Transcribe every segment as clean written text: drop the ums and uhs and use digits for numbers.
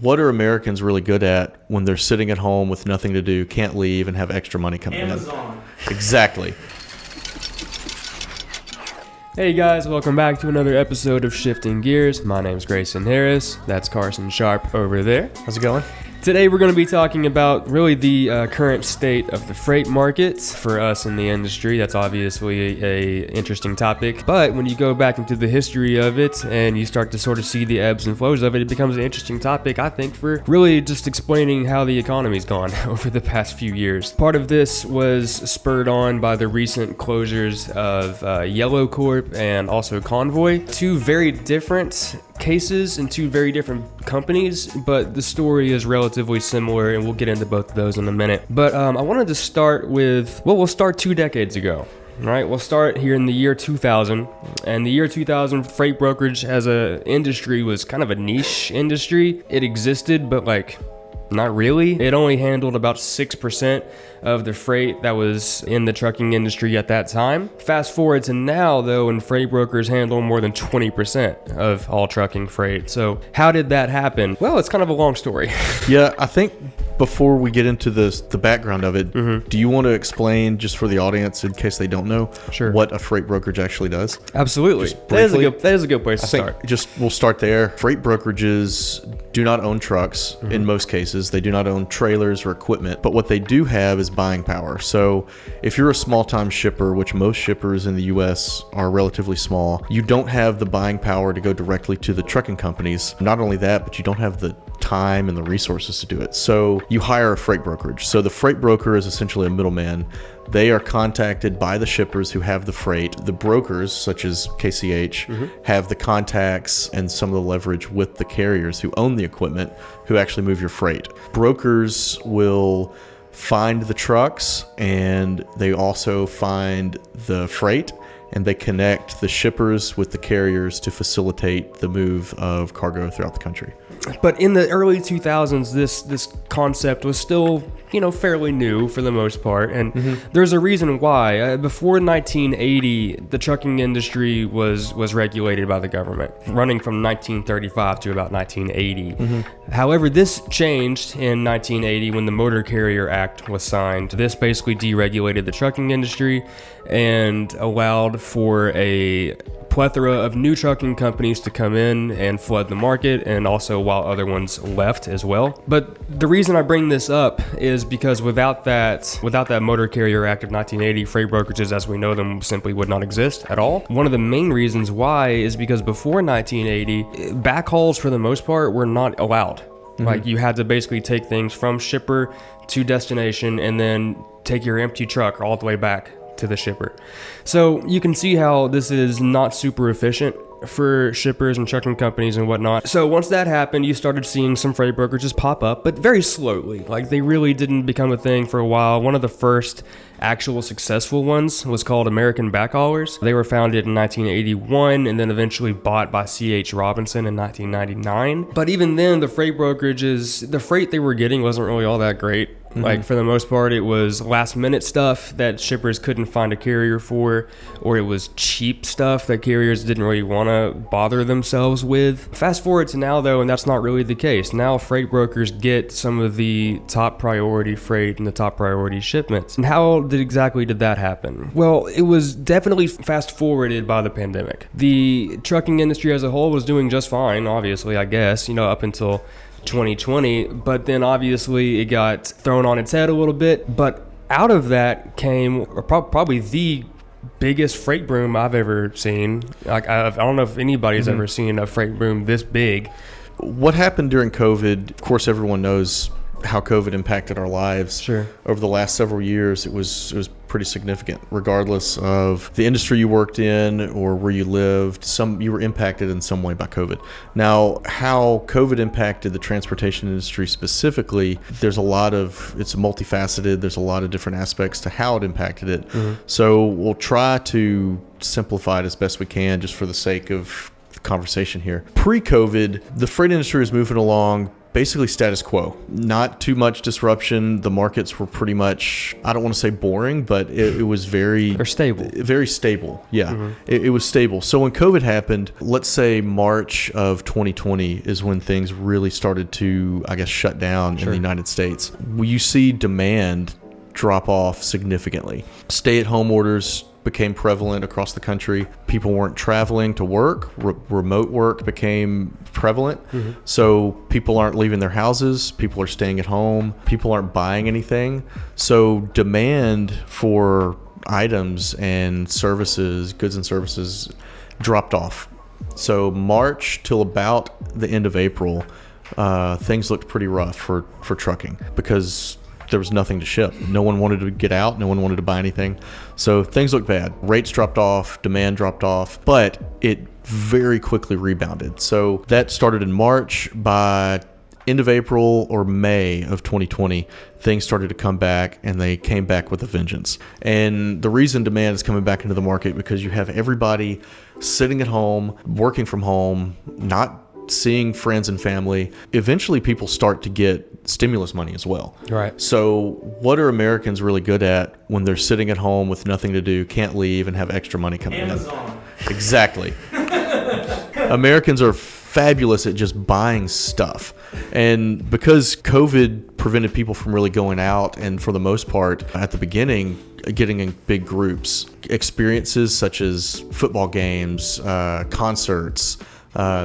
What are Americans really good at when they're sitting at home with nothing to do, can't leave, and have extra money coming Amazon. in? Exactly. Hey guys, welcome back to another episode of Shifting Gears. My name's Greyson Harris. That's Carson Sharp over there. How's it going? Today we're going to be talking about really the current state of the freight market for us in the industry. That's obviously a interesting topic, but when you go back into the history of it and you start to sort of see the ebbs and flows of it, it becomes an interesting topic, I think, for really just explaining how the economy's gone over the past few years. Part of this was spurred on by the recent closures of Yellow Corp and also Convoy, two very different cases and two very different companies, but the story is relatively similar, and we'll get into both of those in a minute. But I wanted to start with, we'll start 2 decades ago. Right, we'll start here in the year 2000, and the year 2000 freight brokerage as a industry was kind of a niche industry. It existed, but not really. It only handled about 6% of the freight that was in the trucking industry at that time. Fast forward to now, though, and freight brokers handle more than 20% of all trucking freight. So how did that happen? Well, it's kind of a long story. Yeah, I think before we get into the background of it, do you want to explain, just for the audience, in case they don't know, Sure. what a freight brokerage actually does? Absolutely. That is a good place to start. We'll start there. Freight brokerages do not own trucks in most cases. They do not own trailers or equipment, but what they do have is buying power. So if you're a small-time shipper, which most shippers in the U.S. are relatively small, you don't have the buying power to go directly to the trucking companies. Not only that, but you don't have the time and the resources to do it. So you hire a freight brokerage. So the freight broker is essentially a middleman. They are contacted by the shippers who have the freight. The brokers, such as KCH, have the contacts and some of the leverage with the carriers who own the equipment, who actually move your freight. Brokers will find the trucks, and they also find the freight, and they connect the shippers with the carriers to facilitate the move of cargo throughout the country. But in the early 2000s, this concept was still, fairly new for the most part. And there's a reason why. Before 1980, the trucking industry was regulated by the government, running from 1935 to about 1980. However, this changed in 1980 when the Motor Carrier Act was signed. This basically deregulated the trucking industry and allowed for a plethora of new trucking companies to come in and flood the market, and also while other ones left as well. But the reason I bring this up is because without that Motor Carrier Act of 1980, freight brokerages as we know them simply would not exist at all. One of the main reasons why is because before 1980, backhauls for the most part were not allowed. Like, you had to basically take things from shipper to destination and then take your empty truck all the way back to the shipper. So you can see how this is not super efficient for shippers and trucking companies and whatnot. So once that happened, you started seeing some freight brokerages pop up, but very slowly. Like, they really didn't become a thing for a while. One of the first actual successful ones was called American Backhaulers. They were founded in 1981 and then eventually bought by C.H. Robinson in 1999. But even then, the freight brokerages, the freight they were getting wasn't really all that great. Like, for the most part, it was last minute stuff that shippers couldn't find a carrier for, or it was cheap stuff that carriers didn't really want to bother themselves with. Fast forward to now, though, and that's not really the case. Now freight brokers get some of the top priority freight and the top priority shipments. And how exactly did that happen? Well, it was definitely fast forwarded by the pandemic. The trucking industry as a whole was doing just fine, obviously, I guess, up until 2020, but then obviously it got thrown on its head a little bit. But out of that came probably the biggest freight boom I've ever seen. Like, I don't know if anybody's ever seen a freight boom this big. What happened during COVID, of course, everyone knows how COVID impacted our lives. Sure. Over the last several years, it was pretty significant. Regardless of the industry you worked in or where you lived, you were impacted in some way by COVID. Now, how COVID impacted the transportation industry specifically, it's multifaceted. There's a lot of different aspects to how it impacted it. So we'll try to simplify it as best we can, just for the sake of the conversation here. Pre-COVID, the freight industry was moving along basically status quo. Not too much disruption. The markets were pretty much, I don't want to say boring, but it was very... Or stable. Very stable, yeah. It was stable. So when COVID happened, let's say March of 2020 is when things really started to, I guess, shut down in the United States. You see demand drop off significantly. Stay-at-home orders became prevalent across the country. People weren't traveling to work. Remote work became prevalent. So people aren't leaving their houses. People are staying at home. People aren't buying anything. So demand for items and services, goods and services, dropped off. So March till about the end of April, things looked pretty rough for trucking because there was nothing to ship. No one wanted to get out. No one wanted to buy anything. So things looked bad. Rates dropped off. Demand dropped off. But it very quickly rebounded. So that started in March. By end of April or May of 2020, things started to come back, and they came back with a vengeance. And the reason demand is coming back into the market because you have everybody sitting at home, working from home, not seeing friends and family. Eventually people start to get stimulus money as well. Right. So what are Americans really good at when they're sitting at home with nothing to do, can't leave, and have extra money coming Amazon. in? Exactly. Americans are fabulous at just buying stuff. And because COVID prevented people from really going out, and for the most part, at the beginning, getting in big groups, experiences such as football games, concerts,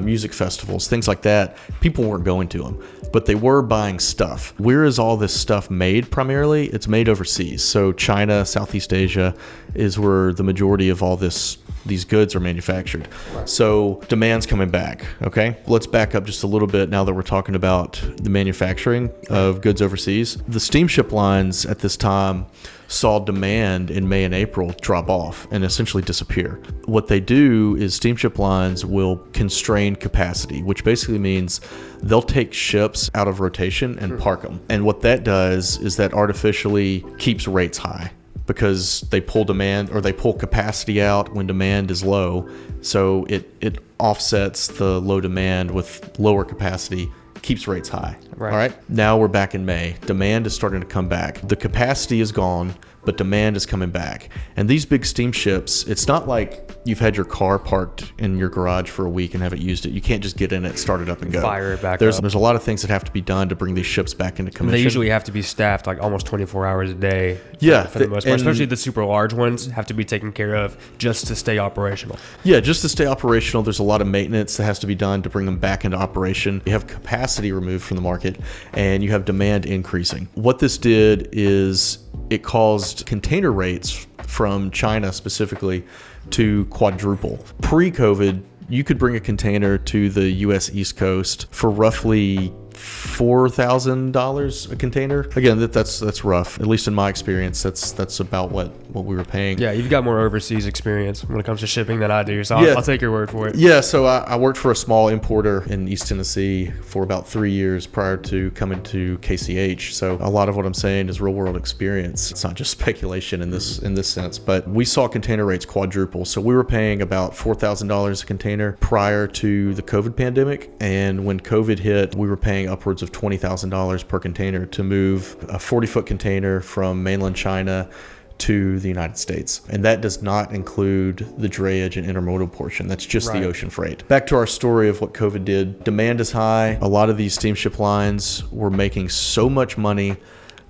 music festivals, things like that, people weren't going to them, but they were buying stuff. Where is all this stuff made primarily? It's made overseas. So China, Southeast Asia is where the majority of all these goods are manufactured. So demand's coming back. Okay, let's back up just a little bit now that we're talking about the manufacturing of goods overseas. The steamship lines at this time saw demand in May and April drop off and essentially disappear. What they do is steamship lines will constrain capacity, which basically means they'll take ships out of rotation and park them. And what that does is that artificially keeps rates high, because they pull demand, or they pull capacity out when demand is low. So it offsets the low demand with lower capacity, keeps rates high. Right. All right. Now we're back in May. Demand is starting to come back. The capacity is gone, but demand is coming back. And these big steamships, it's not like you've had your car parked in your garage for a week and haven't used it. You can't just get in it, start it up, and go. Fire it back There's up. a lot of things that have to be done to bring these ships back into commission. They usually have to be staffed like almost 24 hours a day. Yeah, For the most part, and- especially the super large ones have to be taken care of just to stay operational. Yeah, just to stay operational, there's a lot of maintenance that has to be done to bring them back into operation. You have capacity removed from the market, and you have demand increasing. What this did is it caused container rates from China specifically to quadruple. Pre-COVID, you could bring a container to the U.S. East Coast for roughly $4,000 a container. Again, that's rough. At least in my experience, that's about what we were paying. Yeah, you've got more overseas experience when it comes to shipping than I do, so Yeah. I'll take your word for it. Yeah, so I worked for a small importer in East Tennessee for about 3 years prior to coming to KCH. So a lot of what I'm saying is real world experience. It's not just speculation in this sense, but we saw container rates quadruple. So we were paying about $4,000 a container prior to the COVID pandemic, and when COVID hit, we were paying upwards of $20,000 per container to move a 40-foot container from mainland China to the United States. And that does not include the drayage and intermodal portion. That's just Right. the ocean freight. Back to our story of what COVID did. Demand is high. A lot of these steamship lines were making so much money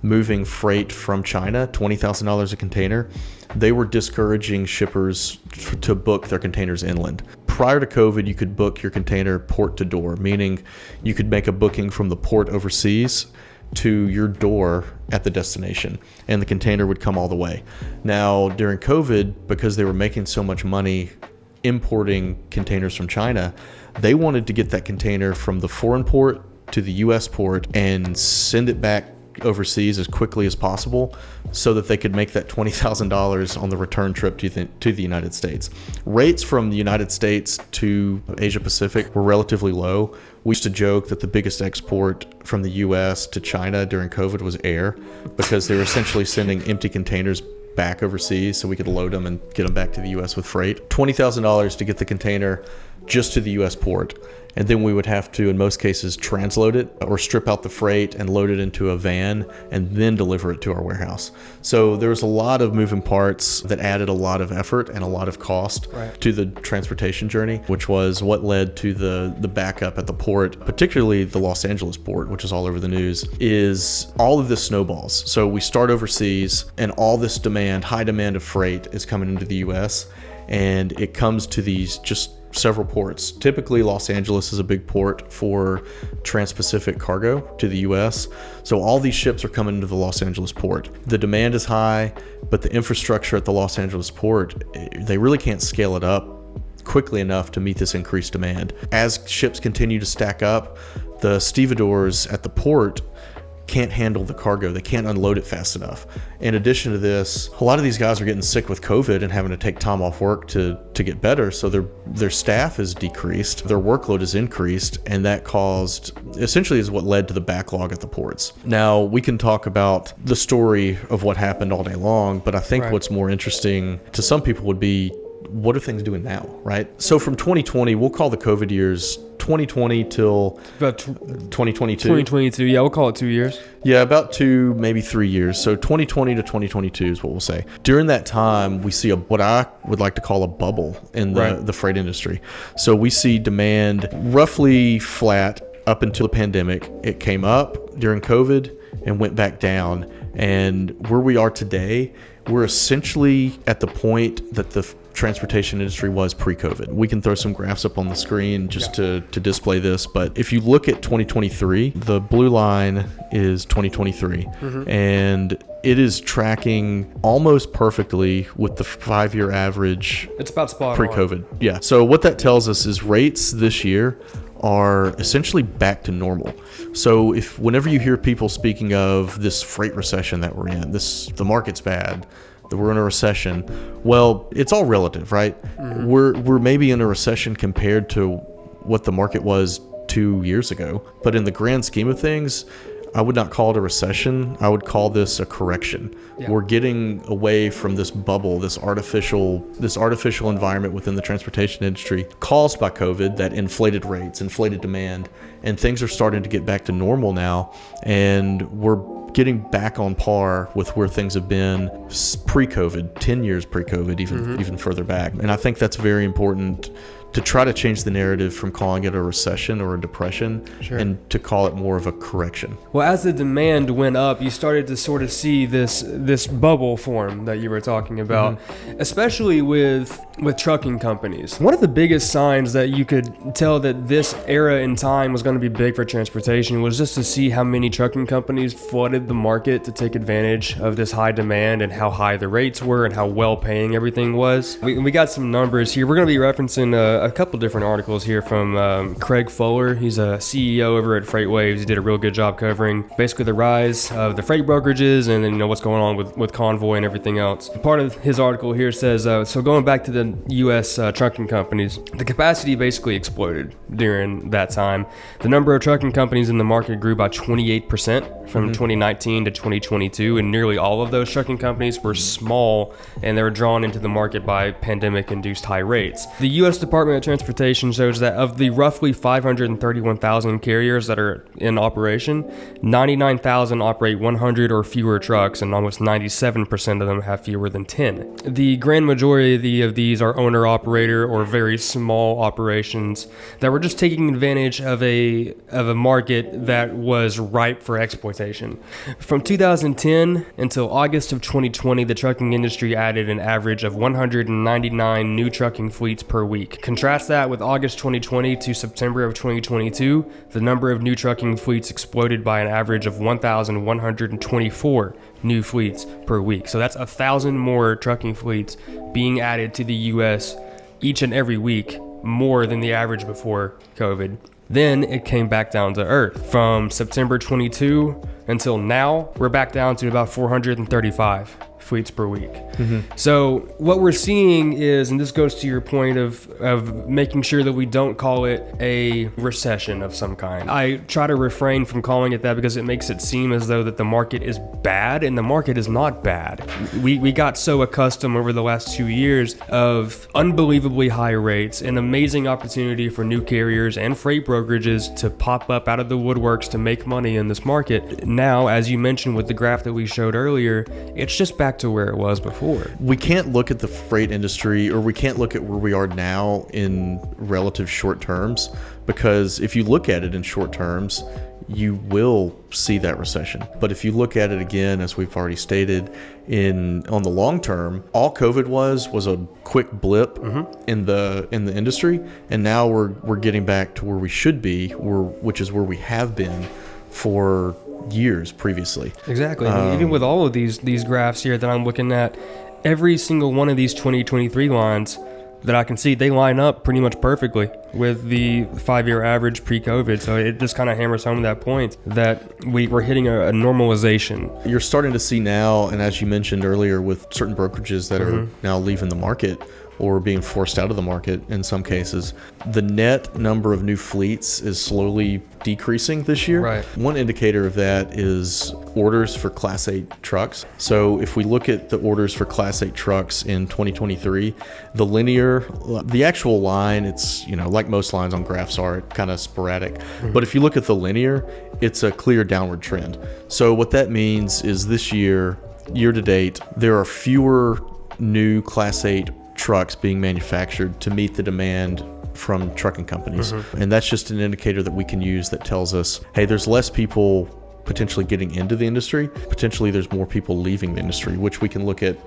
moving freight from China, $20,000 a container. They were discouraging shippers to book their containers inland. Prior to COVID, you could book your container port to door, meaning you could make a booking from the port overseas to your door at the destination, and the container would come all the way. Now, during COVID, because they were making so much money importing containers from China, they wanted to get that container from the foreign port to the U.S. port and send it back overseas as quickly as possible so that they could make that $20,000 on the return trip to the United States. Rates from the United States to Asia Pacific were relatively low. We used to joke that the biggest export from the US to China during COVID was air, because they were essentially sending empty containers back overseas so we could load them and get them back to the US with freight. $20,000 to get the container just to the US port. and then we would have to, in most cases, transload it or strip out the freight and load it into a van and then deliver it to our warehouse. So there was a lot of moving parts that added a lot of effort and a lot of cost to the transportation journey, which was what led to the backup at the port, particularly the Los Angeles port, which is all over the news, is all of this snowballs. So we start overseas and all this demand, high demand of freight is coming into the US, and it comes to these just several ports. Typically, Los Angeles is a big port for trans-Pacific cargo to the US. So all these ships are coming into the Los Angeles port. The demand is high, but the infrastructure at the Los Angeles port, they really can't scale it up quickly enough to meet this increased demand. As ships continue to stack up, the stevedores at the port can't handle the cargo. They can't unload it fast enough. In addition to this, a lot of these guys are getting sick with COVID and having to take time off work to get better. So their staff is decreased, their workload is increased, and that essentially is what led to the backlog at the ports. Now, we can talk about the story of what happened all day long, but I think what's more interesting to some people would be, what are things doing now, right? So from 2020, we'll call the COVID years 2020 till about 2022. 2022, yeah, we'll call it 2 years. Yeah, about 2, maybe 3 years. So 2020 to 2022 is what we'll say. During that time, we see what I would like to call a bubble in the freight industry. So we see demand roughly flat up until the pandemic. It came up during COVID and went back down. And where we are today, we're essentially at the point that the transportation industry was pre-COVID. We can throw some graphs up on the screen just to display this, but if you look at 2023, the blue line is 2023, and it is tracking almost perfectly with the 5-year average. It's about spot pre-COVID. Yeah. So what that tells us is rates this year are essentially back to normal. So whenever you hear people speaking of this freight recession that we're in, the market's bad, that we're in a recession, well, it's all relative, right? We're maybe in a recession compared to what the market was 2 years ago, but in the grand scheme of things, I would not call it a recession. I would call this a correction. Yeah. We're getting away from this bubble, this artificial environment within the transportation industry caused by COVID that inflated rates, inflated demand, and things are starting to get back to normal now. And we're getting back on par with where things have been pre-COVID, 10 years pre-COVID, even further back. And I think that's very important to try to change the narrative from calling it a recession or a depression and to call it more of a correction. Well, as the demand went up, you started to sort of see this bubble form that you were talking about, especially with trucking companies. One of the biggest signs that you could tell that this era in time was going to be big for transportation was just to see how many trucking companies flooded the market to take advantage of this high demand and how high the rates were and how well paying everything was. We got some numbers here. We're going to be referencing a couple different articles here from Craig Fuller. He's a CEO over at FreightWaves. He did a real good job covering basically the rise of the freight brokerages and then what's going on with Convoy and everything else. Part of his article here says, so going back to the U.S. Trucking companies, the capacity basically exploded during that time. The number of trucking companies in the market grew by 28% from 2019 to 2022, and nearly all of those trucking companies were small and they were drawn into the market by pandemic-induced high rates. The U.S. Department of Transportation shows that of the roughly 531,000 carriers that are in operation, 99,000 operate 100 or fewer trucks, and almost 97% of them have fewer than 10. The grand majority of these are owner-operator or very small operations that were just taking advantage of a market that was ripe for exploitation. From 2010 until August of 2020, the trucking industry added an average of 199 new trucking fleets per week. Contrast that with August 2020 to September of 2022, the number of new trucking fleets exploded by an average of 1,124 new fleets per week. So that's 1,000 more trucking fleets being added to the U.S. each and every week, more than the average before COVID. Then it came back down to earth. From September 22 until now, we're back down to about 435 fleets per week. So what we're seeing is, and this goes to your point of making sure that we don't call it a recession of some kind. I try to refrain from calling it that because it makes it seem as though that the market is bad, and the market is not bad. We got so accustomed over the last 2 years of unbelievably high rates, an amazing opportunity for new carriers and freight brokerages to pop up out of the woodworks to make money in this market. Now, as you mentioned with the graph that we showed earlier, it's just back to where it was before. We can't look at the freight industry, or we can't look at where we are now in relative short terms, because if you look at it in short terms, you will see that recession. But if you look at it again, as we've already stated, on the long term, all COVID was a quick blip in the industry, and now we're getting back to where we should be, which is where we have been for years previously. Exactly. Even with all of these graphs here that I'm looking at, every single one of these 2023 lines that I can see, they line up pretty much perfectly with the 5-year average pre-COVID. So it just kind of hammers home that point that we're hitting a normalization. You're starting to see now, and as you mentioned earlier, with certain brokerages that are now leaving the market or being forced out of the market in some cases, the net number of new fleets is slowly decreasing this year. Right. One indicator of that is orders for Class 8 trucks. So if we look at the orders for Class 8 trucks in 2023, the actual line, it's, like most lines on graphs are, kind of sporadic. But if you look at the linear, it's a clear downward trend. So what that means is this year to date, there are fewer new Class 8 trucks being manufactured to meet the demand from trucking companies. And that's just an indicator that we can use that tells us, hey, there's less people potentially getting into the industry. Potentially there's more people leaving the industry, which we can look at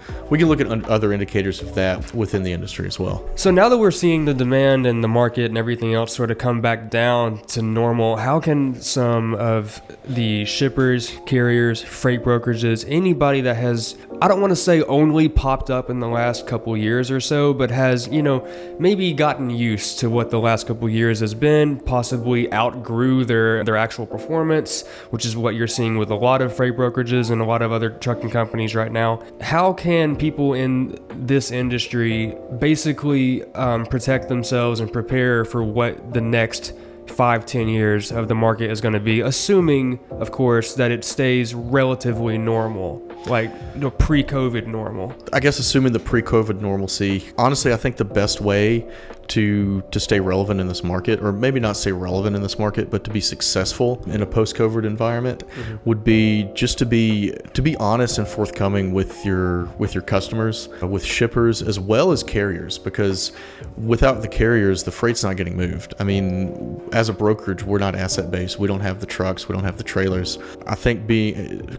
other indicators of that within the industry as well. So now that we're seeing the demand and the market and everything else sort of come back down to normal, how can some of the shippers, carriers, freight brokerages, anybody that has, I don't want to say only popped up in the last couple years or so, but has, maybe gotten used to what the last couple years has been, possibly outgrew their actual performance, which is what you're seeing with a lot of freight brokerages and a lot of other trucking companies right now. How can people in this industry basically protect themselves and prepare for what the next 5-10 years of the market is going to be, assuming, of course, that it stays relatively normal, like pre-COVID normal? I guess assuming the pre-COVID normalcy, honestly, I think the best way to stay relevant in this market, or maybe not stay relevant in this market, but to be successful in a post-COVID environment would be just to be honest and forthcoming with your customers, with shippers as well as carriers, because without the carriers, the freight's not getting moved. I mean, as a brokerage, we're not asset-based. We don't have the trucks. We don't have the trailers. I think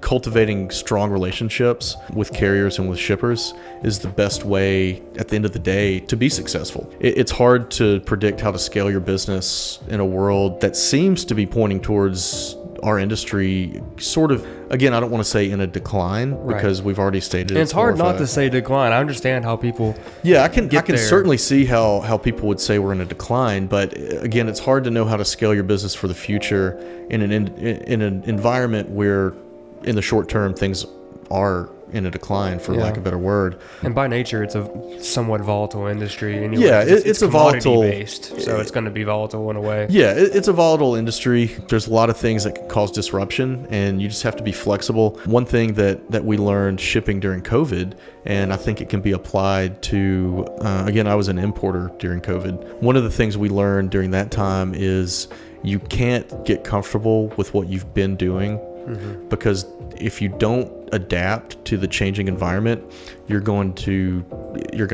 cultivating strong relationships with carriers and with shippers is the best way at the end of the day to be successful. It's hard to predict how to scale your business in a world that seems to be pointing towards our industry sort of, again, I don't want to say in a decline, because we've already stated and it's hard not to say decline. I understand how people I can certainly see how people would say we're in a decline, but again, it's hard to know how to scale your business for the future in an environment where in the short term things are in a decline, for lack of a better word. And by nature, it's a somewhat volatile industry anyway. Yeah, it's a volatile based, so it's going to be volatile in a way. Yeah, it's a volatile industry. There's a lot of things that can cause disruption, and you just have to be flexible. One thing that we learned shipping during COVID, and I think it can be applied to, again, I was an importer during COVID. One of the things we learned during that time is you can't get comfortable with what you've been doing, because if you don't adapt to the changing environment, you're going to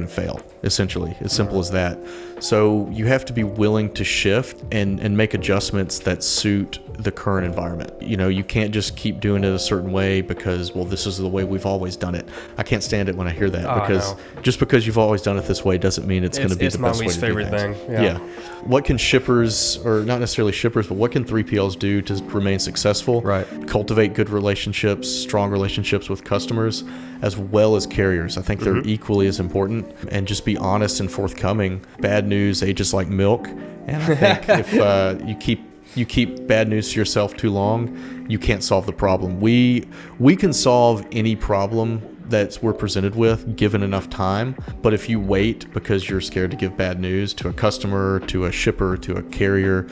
fail, essentially. As simple as that. So you have to be willing to shift and make adjustments that suit the current environment. You can't just keep doing it a certain way because, well, this is the way we've always done it. I can't stand it when I hear that, because just because you've always done it this way doesn't mean it's going to be the best way to do things. It's my least favorite thing. Yeah. What can shippers, or not necessarily shippers, but what can 3PLs do to remain successful? Right. Cultivate good relationships, strong relationships with customers, as well as carriers. I think they're equally as important, and just be honest and forthcoming. Bad news ages like milk, and I think if you keep bad news to yourself too long, you can't solve the problem. We can solve any problem that we're presented with given enough time. But if you wait because you're scared to give bad news to a customer, to a shipper, to a carrier,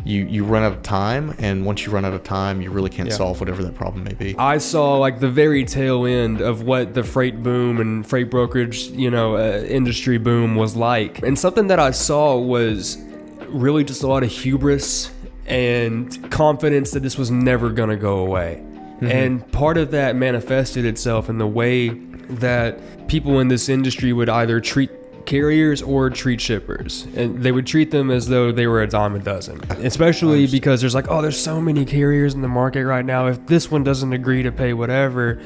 you run out of time. And once you run out of time, you really can't solve whatever that problem may be. I saw like the very tail end of what the freight boom and freight brokerage, industry boom was like. And something that I saw was really just a lot of hubris and confidence that this was never going to go away. And part of that manifested itself in the way that people in this industry would either treat carriers or treat shippers, and they would treat them as though they were a dime a dozen, especially because there's there's so many carriers in the market right now. If this one doesn't agree to pay whatever,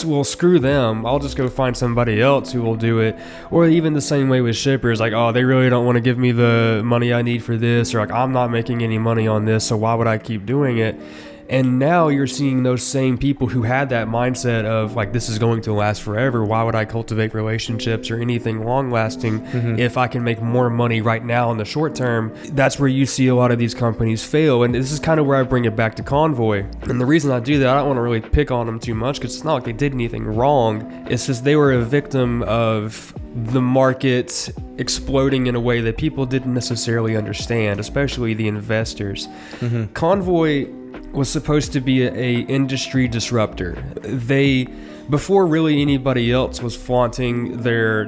well, screw them, I'll just go find somebody else who will do it. Or even the same way with shippers, they really don't want to give me the money I need for this, or I'm not making any money on this, so why would I keep doing it? And now you're seeing those same people who had that mindset of this is going to last forever. Why would I cultivate relationships or anything long lasting if I can make more money right now in the short term? That's where you see a lot of these companies fail. And this is kind of where I bring it back to Convoy. And the reason I do that, I don't want to really pick on them too much because it's not like they did anything wrong. It's just they were a victim of the market exploding in a way that people didn't necessarily understand, especially the investors. Convoy was supposed to be a industry disruptor. They, before really anybody else was flaunting their,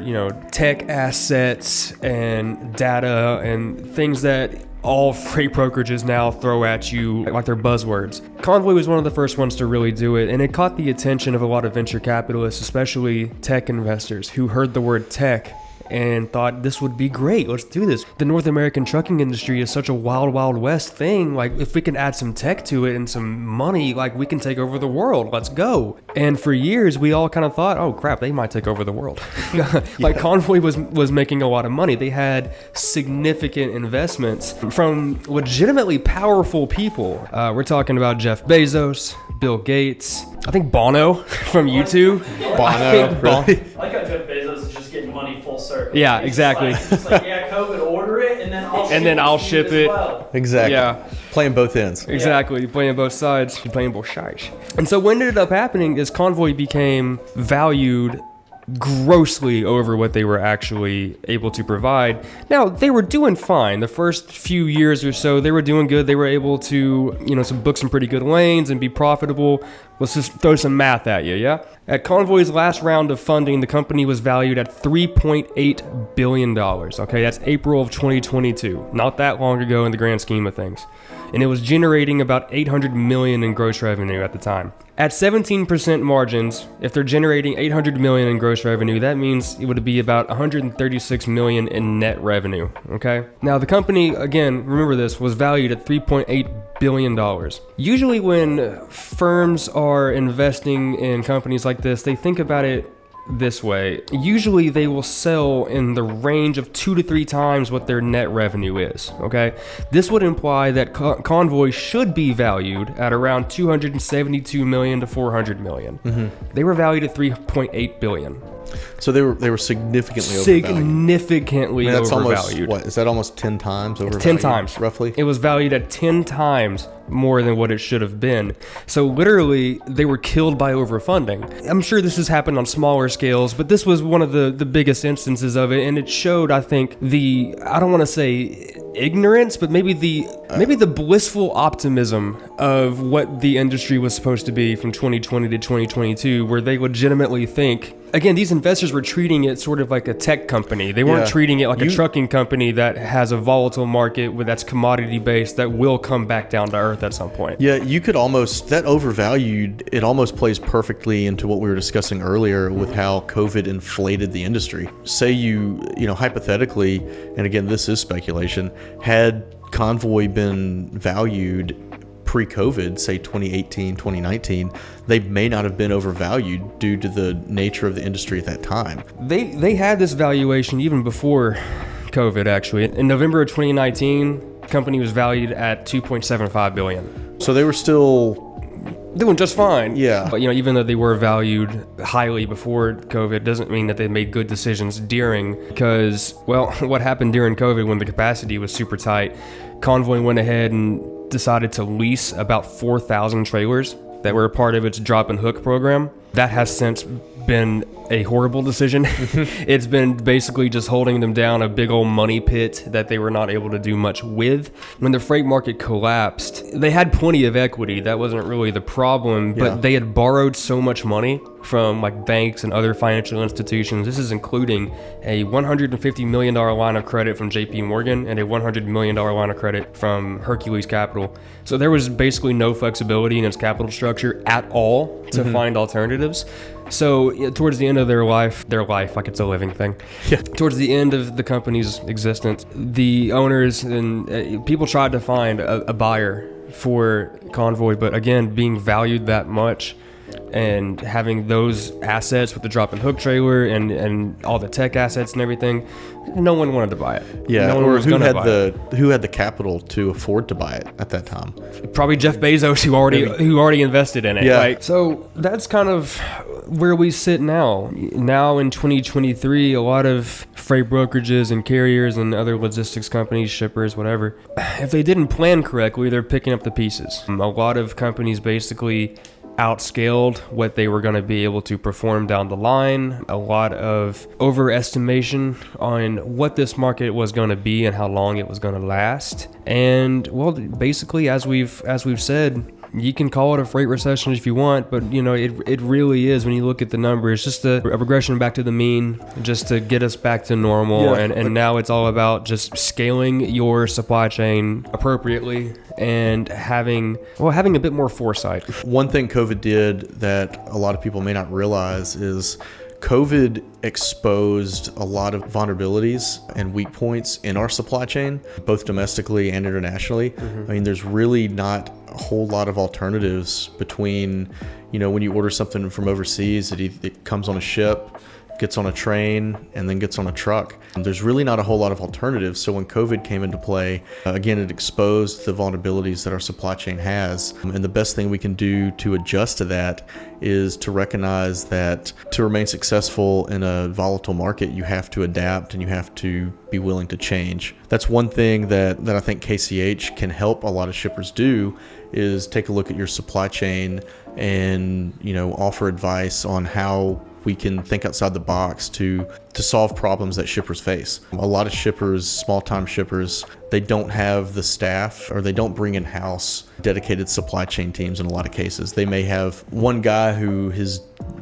tech assets and data and things that all freight brokerages now throw at you like they're buzzwords. Convoy was one of the first ones to really do it, and it caught the attention of a lot of venture capitalists, especially tech investors, who heard the word tech and thought this would be great. Let's do this. The North American trucking industry is such a wild, wild west thing. If we can add some tech to it and some money, we can take over the world. Let's go. And for years, we all kind of thought, oh crap, they might take over the world. Convoy was making a lot of money. They had significant investments from legitimately powerful people. We're talking about Jeff Bezos, Bill Gates, I think Bono from YouTube. Bono, really? I like how Jeff Bezos is just getting money full circle. Yeah, exactly. It's COVID, order it, and then I'll ship it. Well. Exactly. Yeah. Playing both ends. Exactly. You're playing both sides. You're playing both sides. And so what ended up happening is Convoy became valued grossly over what they were actually able to provide. Now, they were doing fine. The first few years or so, they were doing good. They were able to, book some pretty good lanes and be profitable. Let's just throw some math at you, yeah? At Convoy's last round of funding, the company was valued at $3.8 billion. Okay, that's April of 2022. Not that long ago in the grand scheme of things. And it was generating about $800 million in gross revenue at the time. At 17% margins, if they're generating $800 million in gross revenue, that means it would be about $136 million in net revenue, okay? Now, the company, again, remember this, was valued at $3.8 billion. Usually when firms are investing in companies like this, they think about it this way. Usually they will sell in the range of 2 to 3 times what their net revenue is, okay? This would imply that Convoy should be valued at around $272 million to $400 million. They were valued at $3.8 billion. So they were significantly overvalued. Significantly that's overvalued. Almost, is that almost 10 times overvalued? 10 times. Roughly? It was valued at 10 times more than what it should have been. So literally, they were killed by overfunding. I'm sure this has happened on smaller scales, but this was one of the biggest instances of it, and it showed, I think, I don't want to say ignorance, but maybe the blissful optimism of what the industry was supposed to be from 2020 to 2022, where they legitimately think, again, these investors were treating it sort of like a tech company. They weren't treating it like a trucking company that has a volatile market that's commodity based that will come back down to earth at some point. Yeah, you could almost, that overvalued, it almost plays perfectly into what we were discussing earlier with how COVID inflated the industry. Say you hypothetically, and again, this is speculation, had Convoy been valued pre-COVID, say 2018, 2019, they may not have been overvalued due to the nature of the industry at that time. They had this valuation even before COVID, actually. In November of 2019, the company was valued at $2.75 billion. So they were still doing just fine. Yeah. But, even though they were valued highly before COVID, doesn't mean that they made good decisions during, because, well, what happened during COVID when the capacity was super tight, Convoy went ahead and decided to lease about 4,000 trailers that were a part of its drop and hook program. That has since been a horrible decision. It's been basically just holding them down a big old money pit that they were not able to do much with. When the freight market collapsed, they had plenty of equity. That wasn't really the problem, but they had borrowed so much money from like banks and other financial institutions. This is including a $150 million line of credit from JP Morgan and a $100 million line of credit from Hercules Capital. So there was basically no flexibility in its capital structure at all to find alternatives. So towards the end of their life, like it's a living thing. Yeah. Towards the end of the company's existence, the owners and people tried to find a buyer for Convoy, but again, being valued that much and having those assets with the drop and hook trailer and all the tech assets and everything, no one wanted to buy it. Yeah, no one or was who gonna buy it. who had the capital to afford to buy it at that time? Probably Jeff Bezos, who already invested in it. Yeah. Right? So that's kind of where we sit now. Now in 2023, a lot of freight brokerages and carriers and other logistics companies, shippers, whatever, if they didn't plan correctly, they're picking up the pieces. A lot of companies basically outscaled what they were going to be able to perform down the line. A lot of overestimation on what this market was going to be and how long it was going to last. And well, basically, as we've said, you can call it a freight recession if you want, but it really is, when you look at the numbers, just a regression back to the mean, just to get us back to normal. Yeah. And now it's all about just scaling your supply chain appropriately and having a bit more foresight. One thing COVID did that a lot of people may not realize is COVID exposed a lot of vulnerabilities and weak points in our supply chain, both domestically and internationally. I mean, there's really not a whole lot of alternatives between, when you order something from overseas, it comes on a ship, gets on a train, and then gets on a truck. And there's really not a whole lot of alternatives. So when COVID came into play, again, it exposed the vulnerabilities that our supply chain has. And the best thing we can do to adjust to that is to recognize that to remain successful in a volatile market, you have to adapt and you have to be willing to change. That's one thing that I think KCH can help a lot of shippers do, is take a look at your supply chain and, offer advice on how we can think outside the box to solve problems that shippers face. A lot of shippers, small-time shippers, they don't have the staff, or they don't bring in-house dedicated supply chain teams in a lot of cases. They may have one guy who his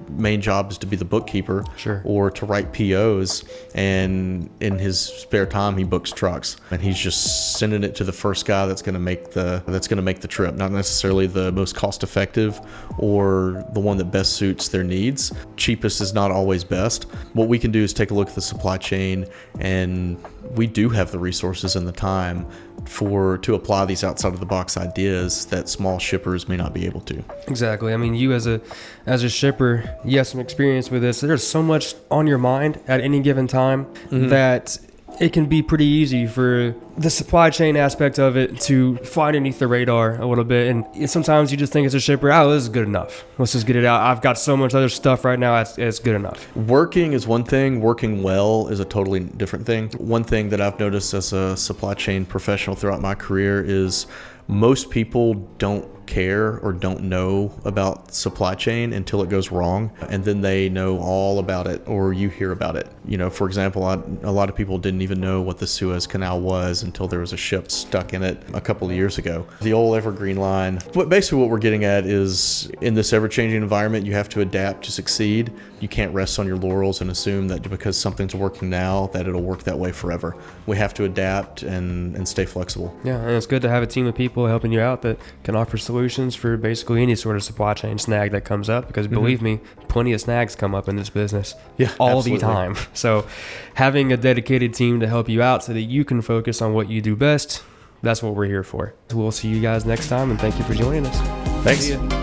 main job is to be the bookkeeper, or to write POs, and in his spare time he books trucks, and he's just sending it to the first guy that's going to make the trip, not necessarily the most cost effective or the one that best suits their needs. Cheapest is not always best. What we can do is take a look at the supply chain, and we do have the resources and the time to apply these outside of the box ideas that small shippers may not be able to. Exactly. I mean, you as a shipper, you have some experience with this. There's so much on your mind at any given time that it can be pretty easy for the supply chain aspect of it to fly underneath the radar a little bit. And sometimes you just think as a shipper, this is good enough. Let's just get it out. I've got so much other stuff right now. It's good enough. Working is one thing. Working well is a totally different thing. One thing that I've noticed as a supply chain professional throughout my career is most people don't care or don't know about supply chain until it goes wrong, and then they know all about it, or you hear about it. For example, a lot of people didn't even know what the Suez Canal was until there was a ship stuck in it a couple of years ago. The old Evergreen line. But basically what we're getting at is, in this ever-changing environment, you have to adapt to succeed. You can't rest on your laurels and assume that because something's working now that it'll work that way forever. We have to adapt and stay flexible. Yeah, and it's good to have a team of people helping you out that can offer solutions for basically any sort of supply chain snag that comes up, because believe me, plenty of snags come up in this business all absolutely. The time. So having a dedicated team to help you out so that you can focus on what you do best, that's what we're here for. We'll see you guys next time, and thank you for joining us. Thanks.